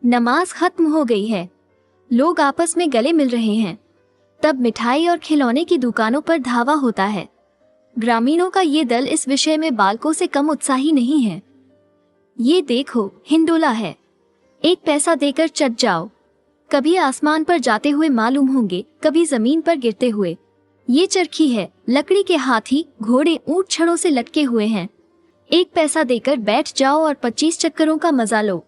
नमाज खत्म हो गई है, लोग आपस में गले मिल रहे हैं। तब मिठाई और खिलौने की दुकानों पर धावा होता है। ग्रामीणों का ये दल इस विषय में बालकों से कम उत्साही नहीं है। ये देखो, हिंडोला है, एक पैसा देकर चढ़ जाओ। कभी आसमान पर जाते हुए मालूम होंगे, कभी जमीन पर गिरते हुए। ये चरखी है, लकड़ी के हाथी, घोड़े, ऊंट छड़ों से लटके हुए हैं। एक पैसा देकर बैठ जाओ और 25 चक्करों का मजा लो।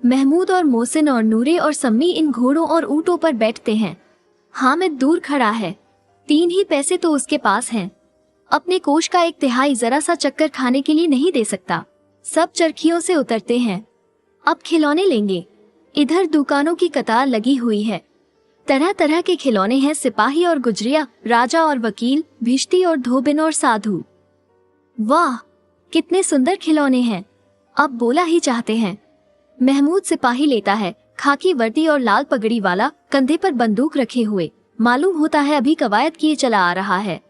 महमूद और मोहसिन और नूरे और सम्मी इन घोड़ों और ऊँटों पर बैठते हैं। हामिद दूर खड़ा है, 3 ही पैसे तो उसके पास हैं। अपने कोष का 1/3 जरा सा चक्कर खाने के लिए नहीं दे सकता। सब चरखियों से उतरते हैं, अब खिलौने लेंगे। इधर दुकानों की कतार लगी हुई है, तरह तरह के खिलौने हैं, सिपाही और गुजरिया, राजा और वकील, भिश्ती और धोबिन और साधु। वाह, कितने सुंदर खिलौने हैं, अब बोला ही चाहते हैं। महमूद सिपाही लेता है, खाकी वर्दी और लाल पगड़ी वाला, कंधे पर बंदूक रखे हुए, मालूम होता है अभी कवायद किए चला आ रहा है।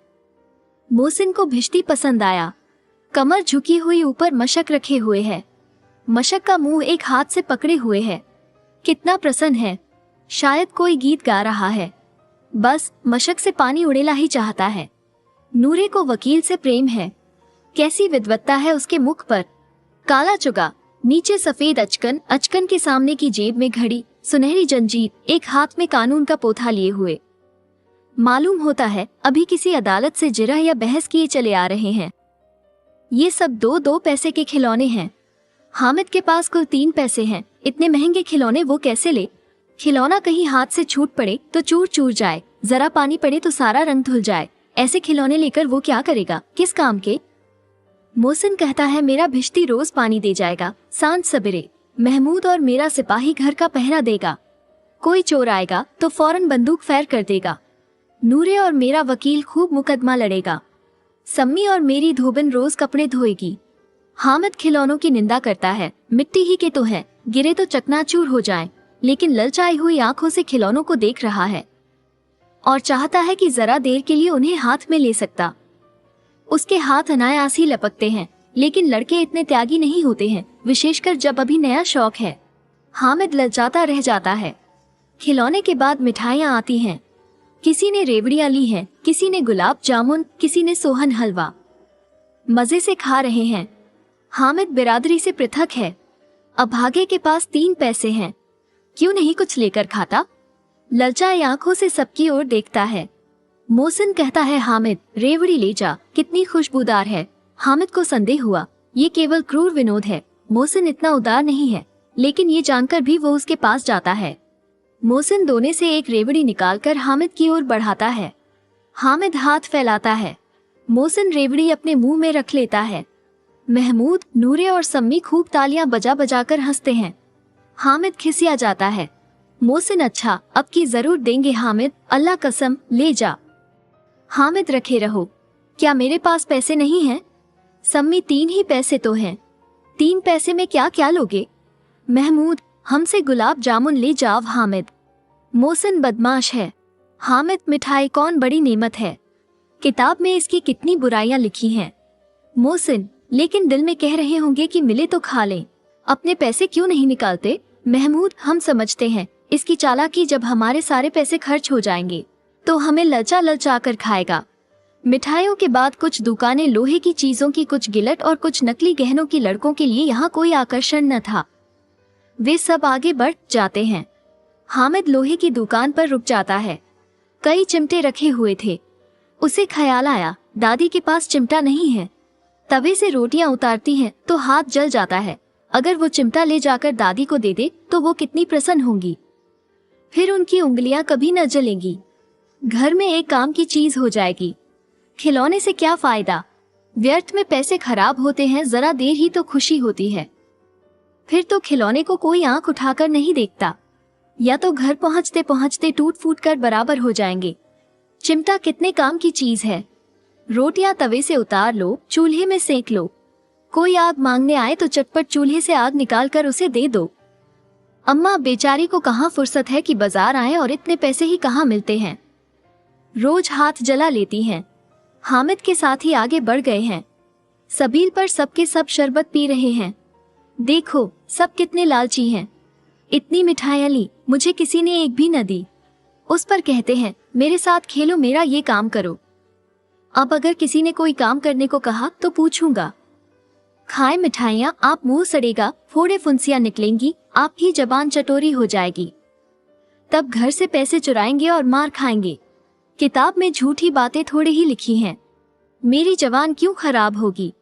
मोहसिन को भिश्ती पसंद आया, कमर झुकी हुई, ऊपर मशक रखे हुए है। मशक का मुंह एक हाथ से पकड़े हुए है, कितना प्रसन्न है, शायद कोई गीत गा रहा है। बस मशक से पानी उड़ेला ही चाहता है। नूरे को वकील से प्रेम है, कैसी विद्वत्ता है उसके मुख पर। काला चुगा, नीचे सफेद अचकन, अचकन के सामने की जेब में घड़ी, सुनहरी जंजीर, एक हाथ में कानून का पोथा लिए हुए। मालूम होता है अभी किसी अदालत से जिरह या बहस किए चले आ रहे हैं। ये सब 2-2 पैसे के खिलौने हैं। हामिद के पास कुल 3 पैसे हैं, इतने महंगे खिलौने वो कैसे ले। खिलौना कहीं हाथ से छूट पड़े तो चूर चूर जाए, जरा पानी पड़े तो सारा रंग धुल जाए। ऐसे खिलौने लेकर वो क्या करेगा, किस काम के। मोहसिन कहता है मेरा भिश्ती रोज पानी दे जाएगा, सांझ सवेरे। महमूद और मेरा सिपाही घर का पहरा देगा, कोई चोर आएगा तो फौरन बंदूक फैर कर देगा। नूरे और मेरा वकील खूब मुकदमा लड़ेगा। सम्मी और मेरी धोबिन रोज कपड़े धोएगी। हामिद खिलौनों की निंदा करता है, मिट्टी ही के तो है, गिरे तो चकनाचूर हो जाएं, लेकिन ललचाई हुई आंखों से खिलौनों को देख रहा है और चाहता है कि जरा देर के लिए उन्हें हाथ में ले सकता। उसके हाथ अनायास ही लपकते हैं, लेकिन लड़के इतने त्यागी नहीं होते हैं, विशेषकर जब अभी नया शौक है। हामिद ललचाता रह जाता है। खिलौने के बाद मिठाइयाँ आती हैं। किसी ने रेवड़ियाँ ली हैं, किसी ने गुलाब जामुन, किसी ने सोहन हलवा। मजे से खा रहे हैं। हामिद बिरादरी से पृथक है। अभागे के पास 3 पैसे हैं, क्यों नहीं कुछ लेकर खाता। ललचाई आंखों से सबकी ओर देखता है। मोहसिन कहता है हामिद रेवड़ी ले जा, कितनी खुशबूदार है। हामिद को संदेह हुआ, ये केवल क्रूर विनोद है, मोहसिन इतना उदार नहीं है, लेकिन ये जानकर भी वो उसके पास जाता है। मोहसिन दोने से एक रेवड़ी निकालकर हामिद की ओर बढ़ाता है। हामिद हाथ फैलाता है, मोहसिन रेवड़ी अपने मुंह में रख लेता है। महमूद, नूरे और सम्मी खूब तालियां बजा बजाकर हंसते हैं। हामिद खिसिया जाता है। मोहसिन अच्छा, अब की जरूर देंगे हामिद, अल्लाह कसम, ले जा। हामिद रखे रहो, क्या मेरे पास पैसे नहीं हैं। सम्मी 3 ही पैसे तो हैं, 3 पैसे में क्या क्या लोगे। महमूद, हमसे गुलाब जामुन ले जाओ हामिद। मोहसिन बदमाश है। हामिद, मिठाई कौन बड़ी नेमत है, किताब में इसकी कितनी बुराइयां लिखी हैं। मोहसिन, लेकिन दिल में कह रहे होंगे कि मिले तो खा लें, अपने पैसे क्यों नहीं निकालते। महमूद, हम समझते हैं इसकी चालाकी, जब हमारे सारे पैसे खर्च हो जाएंगे तो हमें ललचा ललचा कर खाएगा। मिठाइयों के बाद कुछ दुकानें लोहे की चीजों की, कुछ गिलट और कुछ नकली गहनों की। लड़कों के लिए यहाँ कोई आकर्षण न था, वे सब आगे बढ़ जाते हैं। हामिद लोहे की दुकान पर रुक जाता है। कई चिमटे रखे हुए थे। उसे ख्याल आया दादी के पास चिमटा नहीं है। तवे से रोटियां उतारती हैं तो हाथ जल जाता है। अगर वो चिमटा ले जाकर दादी को दे दे तो वो कितनी प्रसन्न होंगी, फिर उनकी उंगलियां कभी न जलेंगी। घर में एक काम की चीज हो जाएगी। खिलौने से क्या फायदा, व्यर्थ में पैसे खराब होते हैं, जरा देर ही तो खुशी होती है। फिर तो खिलौने को कोई आंख उठाकर नहीं देखता, या तो घर पहुंचते पहुंचते टूट फूट कर बराबर हो जाएंगे। चिमटा कितने काम की चीज है। रोटियां तवे से उतार लो, चूल्हे में सेक लो। कोई आग मांगने आए तो चटपट चूल्हे से आग निकाल उसे दे दो। अम्मा बेचारी को कहाँ फुर्सत है कि बाजार आए, और इतने पैसे ही कहाँ मिलते हैं। रोज हाथ जला लेती हैं। हामिद के साथ ही आगे बढ़ गए हैं। सबील पर सबके सब शरबत पी रहे हैं। देखो सब कितने लालची हैं। इतनी मिठाइयाँ ली, मुझे किसी ने एक भी न दी। उस पर कहते हैं मेरे साथ खेलो, मेरा ये काम करो। अब अगर किसी ने कोई काम करने को कहा तो पूछूंगा। खाए मिठाइयाँ, आप मुंह सड़ेगा, फोड़े फुंसियाँ निकलेंगी, आपकी जबान चटोरी हो जाएगी। तब घर से पैसे चुराएंगे और मार खाएंगे। किताब में झूठी बातें थोड़ी ही लिखी हैं, मेरी जबान क्यों खराब होगी।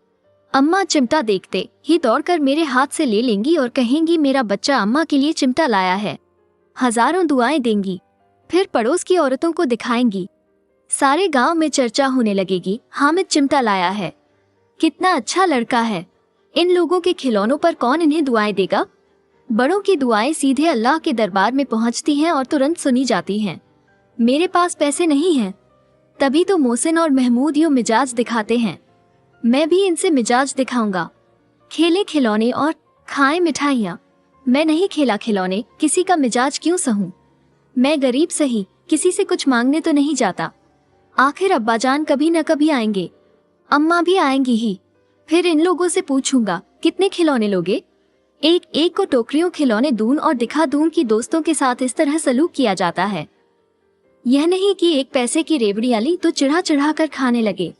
अम्मा चिमटा देखते ही दौड़कर मेरे हाथ से ले लेंगी और कहेंगी मेरा बच्चा अम्मा के लिए चिमटा लाया है। हजारों दुआएं देंगी, फिर पड़ोस की औरतों को दिखाएंगी। सारे गांव में चर्चा होने लगेगी, हामिद चिमटा लाया है, कितना अच्छा लड़का है। इन लोगों के खिलौनों पर कौन इन्हें दुआएं देगा। बड़ों की दुआएं सीधे अल्लाह के दरबार में पहुंचती हैं और तुरंत सुनी जाती हैं। मेरे पास पैसे नहीं हैं, तभी तो मोहसिन और महमूद यूं मिजाज दिखाते हैं। मैं भी इनसे मिजाज दिखाऊंगा। खेले खिलौने और खाए मिठाइयाँ। मैं नहीं खेला खिलौने, किसी का मिजाज क्यों सहूं। मैं गरीब सही, किसी से कुछ मांगने तो नहीं जाता। आखिर अब्बाजान कभी न कभी आएंगे, अम्मा भी आएंगी ही। फिर इन लोगों से पूछूंगा कितने खिलौने लोगे। एक एक को टोकरियों खिलौने दूं और दिखा दूं कि दोस्तों के साथ इस तरह सलूक किया जाता है। यह नहीं कि एक पैसे की रेवड़ियाँ ली तो चिढ़ा चिढ़ा कर खाने लगे।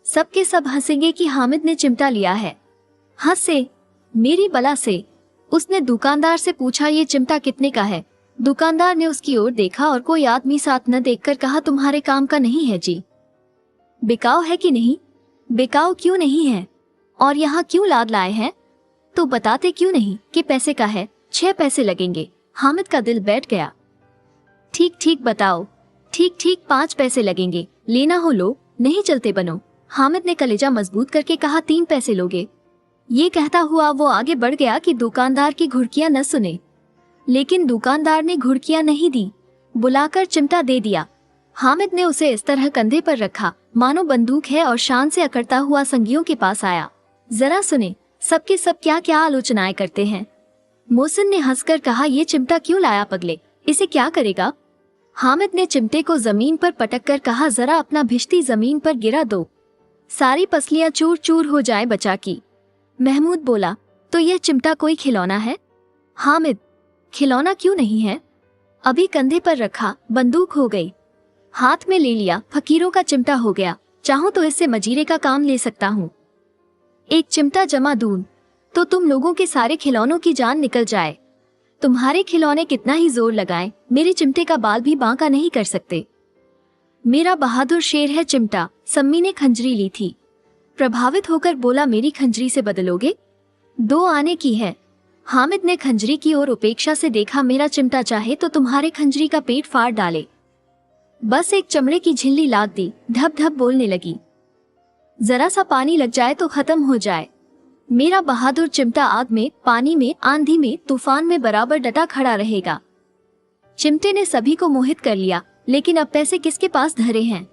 सबके सब हंसेंगे कि हामिद ने चिमटा लिया है। हंसे मेरी बला से। उसने दुकानदार से पूछा ये चिमटा कितने का है। दुकानदार ने उसकी ओर देखा और कोई आदमी साथ न देखकर कहा तुम्हारे काम का नहीं है जी। बिकाऊ है कि नहीं। बिकाऊ क्यों नहीं है, और यहाँ क्यों लाद लाए हैं। तो बताते क्यों नहीं कि पैसे का है, 6 पैसे लगेंगे। हामिद का दिल बैठ गया। ठीक ठीक बताओ। ठीक ठीक 5 पैसे लगेंगे, लेना हो लो, नहीं चलते बनो। हामिद ने कलेजा मजबूत करके कहा 3 पैसे लोगे। ये कहता हुआ वो आगे बढ़ गया कि दुकानदार की घुड़कियां न सुने। लेकिन दुकानदार ने घुड़कियां नहीं दी, बुलाकर चिमटा दे दिया। हामिद ने उसे इस तरह कंधे पर रखा मानो बंदूक है और शान से अकड़ता हुआ संगियों के पास आया। जरा सुने सबके सब क्या क्या आलोचनाएं करते हैं। मोहसिन ने हंसकर कहा ये चिमटा क्यों लाया पगले, इसे क्या करेगा। हामिद ने चिमटे को जमीन पर पटक कर कहा जरा अपना भिश्ती जमीन पर गिरा दो, सारी पसलियां चूर चूर हो जाए बचा की। महमूद बोला तो यह चिमटा कोई खिलौना है। हामिद खिलौना क्यों नहीं है, अभी कंधे पर रखा, बंदूक हो गई, हाथ में ले लिया, फकीरों का चिमटा हो गया। चाहूं तो इससे मजीरे का काम ले सकता हूँ। एक चिमटा जमा दूं तो तुम लोगों के सारे खिलौनों की जान निकल जाए। तुम्हारे खिलौने कितना ही जोर लगाएं, मेरे चिमटे का बाल भी बांका नहीं कर सकते। मेरा बहादुर शेर है चिमटा। सम्मी ने खंजरी ली थी, प्रभावित होकर बोला मेरी खंजरी से बदलोगे, 2 आने की है। हामिद ने खंजरी की ओर उपेक्षा से देखा, मेरा चिमटा चाहे तो तुम्हारे खंजरी का पेट फाड़ डाले। बस एक चमड़े की झिल्ली लाद दी, धप धप बोलने लगी। जरा सा पानी लग जाए तो खत्म हो जाए। मेरा बहादुर चिमटा आग में, पानी में, आंधी में, तूफान में बराबर डटा खड़ा रहेगा। चिमटे ने सभी को मोहित कर लिया, लेकिन अब पैसे किसके पास धरे हैं।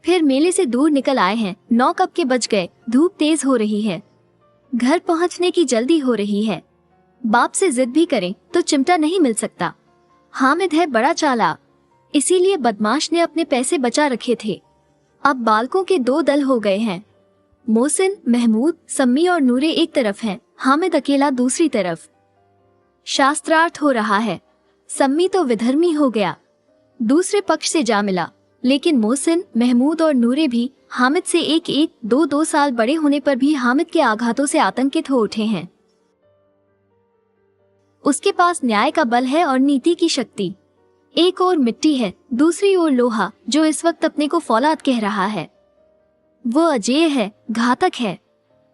फिर मेले से दूर निकल आए हैं, 9 कब के बज गए, धूप तेज हो रही है, घर पहुंचने की जल्दी हो रही है। बाप से जिद भी करें तो चिमटा नहीं मिल सकता। हामिद है बड़ा चालाक, इसीलिए बदमाश ने अपने पैसे बचा रखे थे। अब बालकों के 2 दल हो गए हैं। मोहसिन, महमूद, सम्मी और नूरे एक तरफ हैं, हामिद अकेला दूसरी तरफ। शास्त्रार्थ हो रहा है। सम्मी तो विधर्मी हो गया, दूसरे पक्ष से जा मिला। लेकिन मोहसिन, महमूद और नूरे भी हामिद से 1-1, 2-2 साल बड़े होने पर भी हामिद के आघातों से आतंकित हो उठे हैं। उसके पास न्याय का बल है और नीति की शक्ति। एक ओर मिट्टी है, दूसरी ओर लोहा, जो इस वक्त अपने को फौलाद कह रहा है। वो अजेय है, घातक है।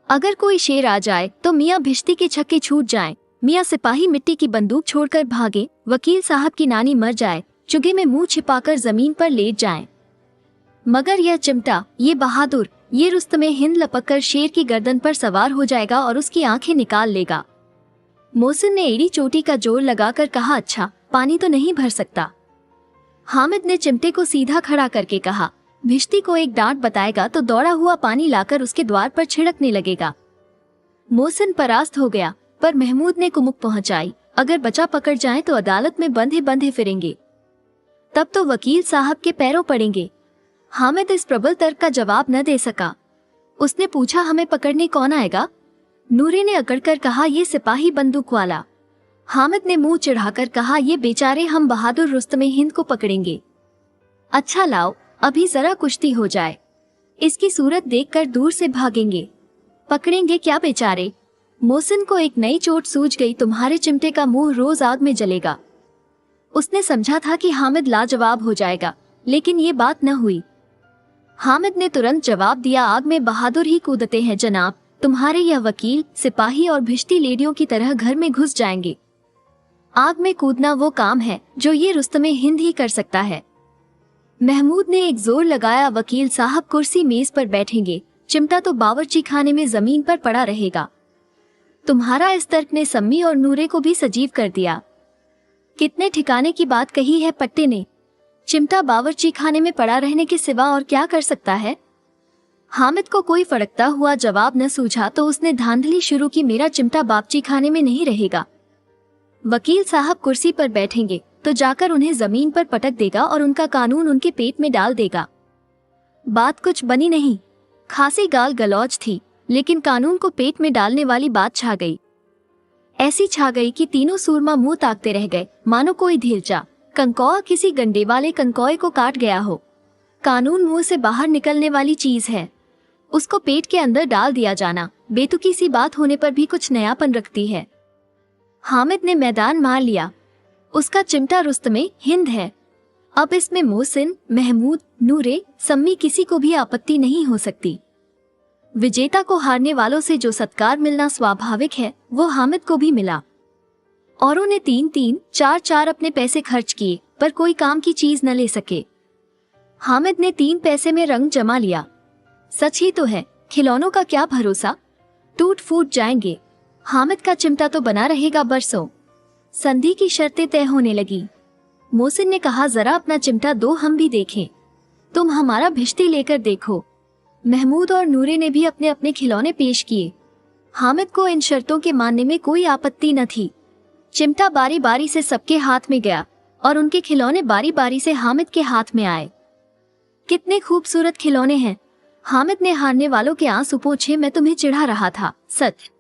अगर कोई शेर आ जाए तो मियाँ भिश्ती के छक्के छूट जाएं, मियाँ सिपाही मिट्टी की बंदूक छोड़कर भागे, वकील साहब की नानी मर जाए, चुगे में मुंह छिपाकर जमीन पर लेट जाएं। मगर यह चिमटा, ये बहादुर, ये रुस्तमे हिंद लपककर शेर की गर्दन पर सवार हो जाएगा और उसकी आंखें निकाल लेगा। मोहसिन ने एड़ी चोटी का जोर लगाकर कहा अच्छा, पानी तो नहीं भर सकता। हामिद ने चिमटे को सीधा खड़ा करके कहा भिश्ती को एक डांट बताएगा तो दौड़ा हुआ पानी लाकर उसके द्वार पर छिड़कने लगेगा। मोहसिन परास्त हो गया, पर महमूद ने कुमुक पहुंचाई, अगर बचा पकड़ जाए तो अदालत में बंधे बंधे फिरेंगे, तब तो वकील साहब के पैरों पड़ेंगे। हामिद इस प्रबल तर्क का जवाब न दे सका। उसने पूछा हमें पकड़ने कौन आएगा। नूरे ने अकड़कर कहा ये सिपाही बंदूक वाला। हामिद ने मुंह चिढ़ाकर कहा, ये बेचारे हम बहादुर रुस्तमे हिंद को पकड़ेंगे। अच्छा लाओ, अभी जरा कुश्ती हो जाए, इसकी सूरत देखकर दूर से भागेंगे। पकड़ेंगे क्या बेचारे? मोहसिन को एक नई चोट सूझ गई। तुम्हारे चिमटे का मुंह रोज आग में जलेगा। उसने समझा था कि हामिद लाजवाब हो जाएगा, लेकिन ये बात न हुई। हामिद ने तुरंत जवाब दिया, आग में बहादुर ही कूदते हैं जनाब। तुम्हारे यह वकील, सिपाही और भिश्ती लेडियों की तरह घर में घुस जाएंगे। आग में कूदना वो काम है जो ये रुस्तमे हिंद ही कर सकता है। महमूद ने एक जोर लगाया, वकील साहब कुर्सी मेज पर बैठेंगे, चिमटा तो बावर्ची खाने में जमीन पर पड़ा रहेगा। तुम्हारा इस तर्क ने सम्मी और नूरे को भी सजीव कर दिया। कितने ठिकाने की बात कही है पट्टे ने। चिमटा बावर्ची खाने में पड़ा रहने के सिवा और क्या कर सकता है? हामिद को कोई फड़कता हुआ जवाब न सूझा तो उसने धांधली शुरू की, मेरा चिमटा बावर्ची खाने में नहीं रहेगा। वकील साहब कुर्सी पर बैठेंगे तो जाकर उन्हें जमीन पर पटक देगा और उनका कानून उनके पेट में डाल देगा। बात कुछ बनी नहीं। खासी गाल गलौज थी, लेकिन कानून को पेट में डालने वाली बात छा गई। ऐसी छा गई कि तीनों सूरमा मुंह ताकते रह गए, मानो कोई ढीलचा कंकौआ किसी गंडे वाले कंकौए को काट गया हो। कानून मुंह से बाहर निकलने वाली चीज है, उसको पेट के अंदर डाल दिया जाना बेतुकी सी बात होने पर भी कुछ नयापन रखती है। हामिद ने मैदान मार लिया। उसका चिमटा रुस्तमे हिंद है। अब इसमें मोहसिन, महमूद, नूरे, सम्मी किसी को भी आपत्ति नहीं हो सकती। विजेता को हारने वालों से जो सत्कार मिलना स्वाभाविक है, वो हामिद को भी मिला। औरों ने 3-3, 4-4 अपने पैसे खर्च किए, पर कोई काम की चीज न ले सके। हामिद ने 3 पैसे में रंग जमा लिया। सच ही तो है, खिलौनों का क्या भरोसा, टूट फूट जाएंगे। हामिद का चिमटा तो बना रहेगा बरसों। संधि की शर्तें तय होने लगी। मोहसिन ने कहा, जरा अपना चिमटा दो, हम भी देखें। तुम हमारा भिश्ती लेकर देखो। महमूद और नूरे ने भी अपने अपने खिलौने पेश किए। हामिद को इन शर्तों के मानने में कोई आपत्ति न थी। चिमटा बारी बारी से सबके हाथ में गया और उनके खिलौने बारी बारी से हामिद के हाथ में आए। कितने खूबसूरत खिलौने हैं। हामिद ने हारने वालों के आंसू पोंछे, मैं तुम्हें चिढ़ा रहा था, सच।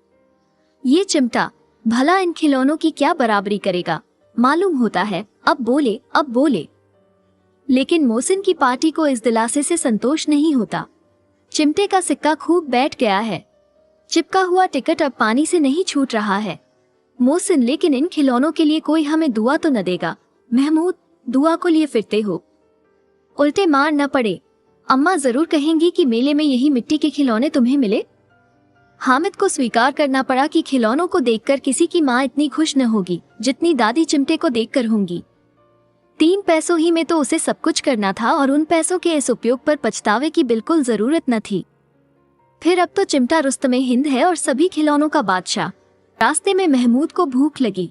ये चिमटा भला इन खिलौनों की क्या बराबरी करेगा, मालूम होता है। अब बोले। लेकिन मोहसिन की पार्टी को इस दिलासे से संतोष नहीं होता। चिमटे का सिक्का खूब बैठ गया है। चिपका हुआ टिकट अब पानी से नहीं छूट रहा है। मोहसिन, लेकिन इन खिलौनों के लिए कोई हमें दुआ तो न देगा? महमूद, दुआ को लिए फिरते हो, उल्टे मार न पड़े। अम्मा जरूर कहेंगी कि मेले में यही मिट्टी के खिलौने तुम्हें मिले। हामिद को स्वीकार करना पड़ा कि खिलौनों को देखकर किसी की माँ इतनी खुश न होगी जितनी दादी चिमटे को देखकर होंगी। 3 पैसों ही में तो उसे सब कुछ करना था और उन पैसों के इस उपयोग पर पछतावे की बिल्कुल जरूरत न थी। फिर अब तो चिमटा रुस्तमे हिंद है और सभी खिलौनों का बादशाह। रास्ते में महमूद को भूख लगी।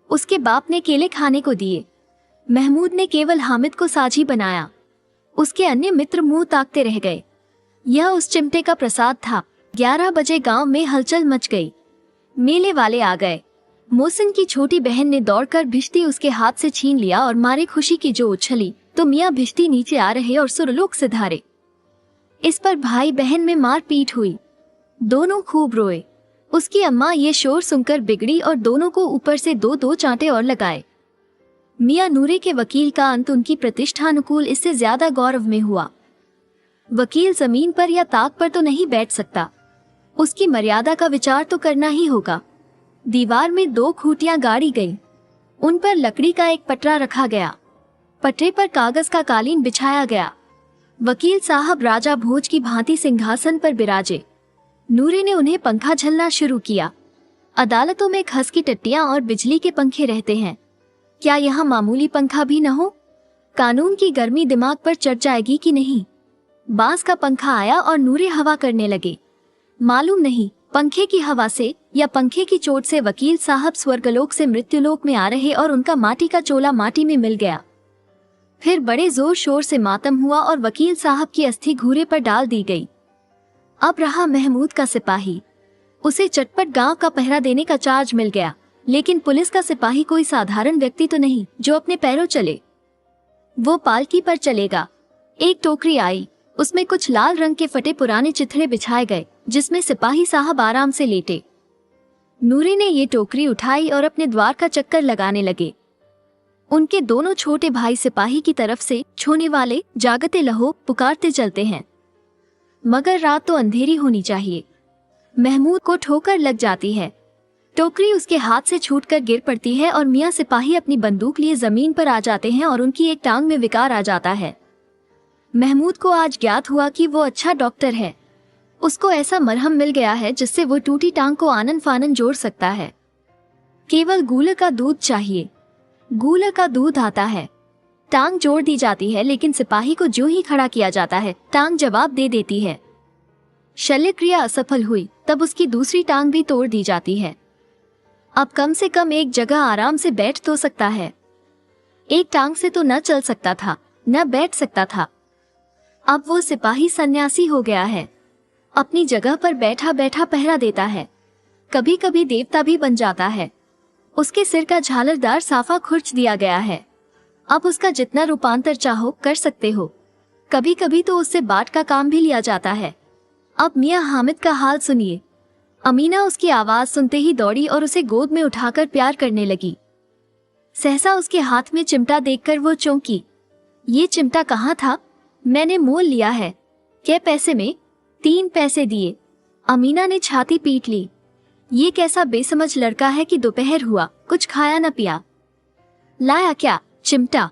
उसके बाप ने केले खाने को दिए। महमूद ने केवल हामिद को साझी बनाया। उसके अन्य मित्र मुंह ताकते रह गए। यह उस चिमटे का प्रसाद था। 11 बजे गांव में हलचल मच गई। मेले वाले आ गए। मोहसिन की छोटी बहन ने दौड़कर भिश्ती उसके हाथ से छीन लिया और मारे खुशी की जो उछली तो मियाँ भिश्ती नीचे आ रहे और सुरलोक से धारे। इस पर भाई बहन में मारपीट हुई। दोनों खूब रोए। उसकी अम्मा ये शोर सुनकर बिगड़ी और दोनों को ऊपर से 2-2 चांटे और लगाए। मियाँ नूरे के वकील का अंत उनकी प्रतिष्ठानुकूल इससे ज्यादा गौरव में हुआ। वकील जमीन पर या ताक पर तो नहीं बैठ सकता, उसकी मर्यादा का विचार तो करना ही होगा। दीवार में 2 खूंटियां गाड़ी गई। उन पर लकड़ी का एक पटरा रखा गया। पटरे पर कागज का कालीन बिछाया गया। वकील साहब राजा भोज की भांति सिंहासन पर बिराजे। नूरे ने उन्हें पंखा झलना शुरू किया। अदालतों में खस की टट्टियां और बिजली के पंखे रहते हैं, क्या यहाँ मामूली पंखा भी न हो? कानून की गर्मी दिमाग पर चढ़ जाएगी कि नहीं? बांस का पंखा आया और नूरे हवा करने लगे। मालूम नहीं पंखे की हवा से या पंखे की चोट से वकील साहब स्वर्गलोक से मृत्युलोक में आ रहे और उनका माटी का चोला माटी में मिल गया। फिर बड़े जोर शोर से मातम हुआ और वकील साहब की अस्थि घूरे पर डाल दी गई। अब रहा महमूद का सिपाही। उसे चटपट गांव का पहरा देने का चार्ज मिल गया, लेकिन पुलिस का सिपाही कोई साधारण व्यक्ति तो नहीं जो अपने पैरों चले। वो पालकी पर चलेगा। एक टोकरी आई, उसमें कुछ लाल रंग के फटे पुराने चिथड़े बिछाए गए जिसमें सिपाही साहब आराम से लेटे। नूरे ने ये टोकरी उठाई और अपने द्वार का चक्कर लगाने लगे। उनके दोनों छोटे भाई सिपाही की तरफ से छोने वाले जागते लहो पुकारते चलते हैं, मगर रात तो अंधेरी होनी चाहिए। महमूद को ठोकर लग जाती है। टोकरी उसके हाथ से छूटकर गिर पड़ती है और मियाँ सिपाही अपनी बंदूक लिए जमीन पर आ जाते हैं और उनकी एक टांग में विकार आ जाता है। महमूद को आज ज्ञात हुआ कि वो अच्छा डॉक्टर है। उसको ऐसा मरहम मिल गया है जिससे वो टूटी टांग को आनन फानन जोड़ सकता है। केवल गूलर का दूध चाहिए। गूलर का दूध आता है, टांग जोड़ दी जाती है, लेकिन सिपाही को जो ही खड़ा किया जाता है टांग जवाब दे देती है। शल्य क्रिया असफल हुई तब उसकी दूसरी टांग भी तोड़ दी जाती है। अब कम से कम एक जगह आराम से बैठ तो सकता है। एक टांग से तो न चल सकता था, न बैठ सकता था। अब वो सिपाही सन्यासी हो गया है। अपनी जगह पर बैठा बैठा पहरा देता है। कभी कभी देवता भी बन जाता है। उसके सिर का झालरदार साफा खुर्च दिया गया है। अब उसका जितना रूपांतर चाहो कर सकते हो। कभी कभी तो उससे बाट का काम भी लिया जाता है। अब मियाँ हामिद का हाल सुनिए। अमीना उसकी आवाज सुनते ही दौड़ी और उसे गोद में उठाकर प्यार करने लगी। सहसा उसके हाथ में चिमटा देखकर वो चौंकी। ये चिमटा कहाँ था? मैंने मोल लिया है। क्या पैसे में? 3 पैसे दिए। अमीना ने छाती पीट ली। ये कैसा बेसमझ लड़का है कि दोपहर हुआ कुछ खाया न पिया। लाया क्या? चिमटा।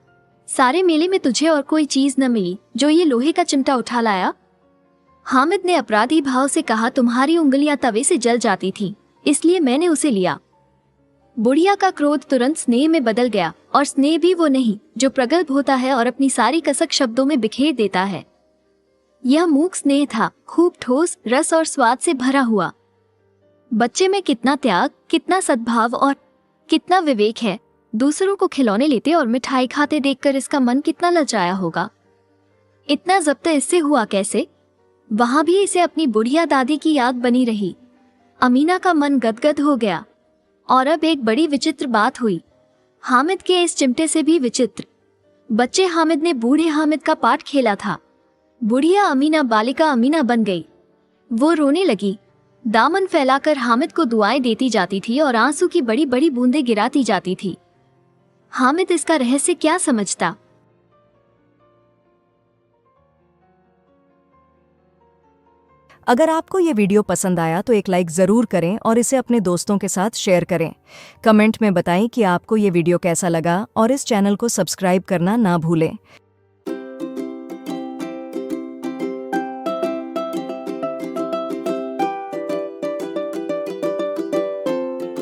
सारे मेले में तुझे और कोई चीज न मिली जो ये लोहे का चिमटा उठा लाया? हामिद ने अपराधी भाव से कहा, तुम्हारी उंगलियां तवे से जल जाती थी, इसलिए मैंने उसे लिया। बुढ़िया का क्रोध तुरंत स्नेह में बदल गया, और स्नेह भी वो नहीं जो प्रगल्भ होता है और अपनी सारी कसक शब्दों में बिखेर देता है। यह मूक स्नेह था, खूब ठोस, रस और स्वाद से भरा हुआ। बच्चे में कितना त्याग, कितना सद्भाव और कितना विवेक है। दूसरों को खिलौने लेते और मिठाई खाते देखकर इसका मन कितना ललचाया होगा। इतना जब्त इससे हुआ कैसे? वहां भी इसे अपनी बुढ़िया दादी की याद बनी रही। अमीना का मन गदगद हो गया। और अब एक बड़ी विचित्र बात हुई, हामिद के इस चिमटे से भी विचित्र। बच्चे हामिद ने बूढ़े हामिद का पाठ खेला था। बुढ़िया अमीना बालिका अमीना बन गई। वो रोने लगी, दामन फैलाकर हामिद को दुआएं देती जाती थी और आंसू की बड़ी बड़ी बूंदें गिराती जाती थी। हामिद इसका रहस्य क्या समझता? अगर आपको ये वीडियो पसंद आया तो एक लाइक ज़रूर करें और इसे अपने दोस्तों के साथ शेयर करें। कमेंट में बताएं कि आपको ये वीडियो कैसा लगा और इस चैनल को सब्सक्राइब करना ना भूलें।